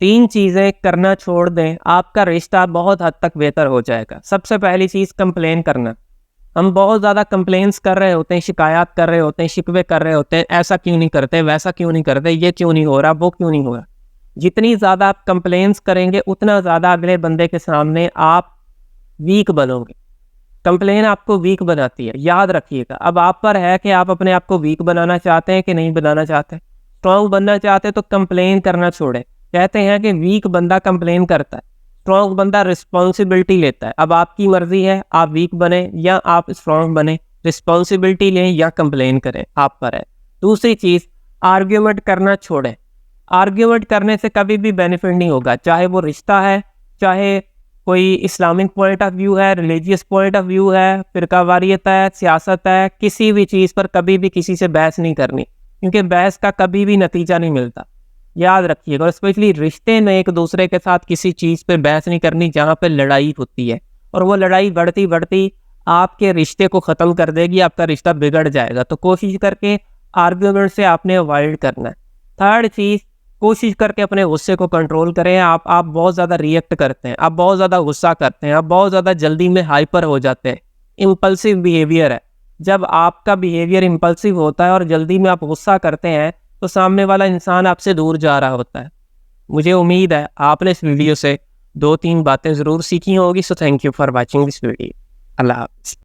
3 चीज़ें करना छोड़ दें, आपका रिश्ता बहुत हद तक बेहतर हो जाएगा। सबसे पहली चीज़ कंप्लेन करना। हम बहुत ज़्यादा कंप्लेंट्स कर रहे होते हैं, शिकायत कर रहे होते हैं, शिकवे कर रहे होते हैं, ऐसा क्यों नहीं करते, वैसा क्यों नहीं करते, ये क्यों नहीं हो रहा, वो क्यों नहीं हो रहा। जितनी ज़्यादा आप कंप्लेंट्स करेंगे, उतना ज़्यादा अगले बंदे के सामने आप वीक बनोगे। कंप्लेन आपको वीक बनाती है, याद रखिएगा। अब आप पर है कि आप अपने आप को वीक बनाना चाहते हैं कि नहीं बनाना चाहते। स्ट्रॉन्ग बनना चाहते हैं तो कंप्लेन करना छोड़ें। कहते हैं कि वीक बंदा कंप्लेन करता है, स्ट्रॉन्ग बंदा रिस्पॉन्सिबिलिटी लेता है। अब आपकी मर्जी है, आप वीक बने या आप स्ट्रॉन्ग बने, रिस्पॉन्सिबिलिटी लें या कंप्लेन करें, आप पर है। दूसरी चीज़, आर्ग्यूमेंट करना छोड़ें। आर्ग्यूमेंट करने से कभी भी बेनिफिट नहीं होगा, चाहे वो रिश्ता है, चाहे कोई इस्लामिक पॉइंट ऑफ व्यू है, रिलीजियस पॉइंट ऑफ व्यू है, फ़िरकावारियत है, सियासत है, किसी भी चीज़ पर कभी भी किसी से बहस नहीं करनी, क्योंकि बहस का कभी भी नतीजा नहीं मिलता। याद रखिएगा। और स्पेशली रिश्ते में एक दूसरे के साथ किसी चीज़ पे बहस नहीं करनी जहाँ पे लड़ाई होती है, और वो लड़ाई बढ़ती बढ़ती आपके रिश्ते को ख़त्म कर देगी, आपका रिश्ता बिगड़ जाएगा। तो कोशिश करके आर्ग्यूमेंट से आपने अवॉइड करना है। थर्ड चीज़, कोशिश करके अपने गुस्से को कंट्रोल करें। आप बहुत ज़्यादा रिएक्ट करते हैं, आप बहुत ज़्यादा गुस्सा करते हैं, आप बहुत ज़्यादा जल्दी में हाइपर हो जाते हैं। इम्पल्सिव बिहेवियर है। जब आपका बिहेवियर इम्पल्सिव होता है और जल्दी में आप गुस्सा करते हैं, तो सामने वाला इंसान आपसे दूर जा रहा होता है। मुझे उम्मीद है आपने इस वीडियो से 2-3 बातें ज़रूर सीखी होंगी। So thank you for watching this video. अल्लाह हाफ़िज़।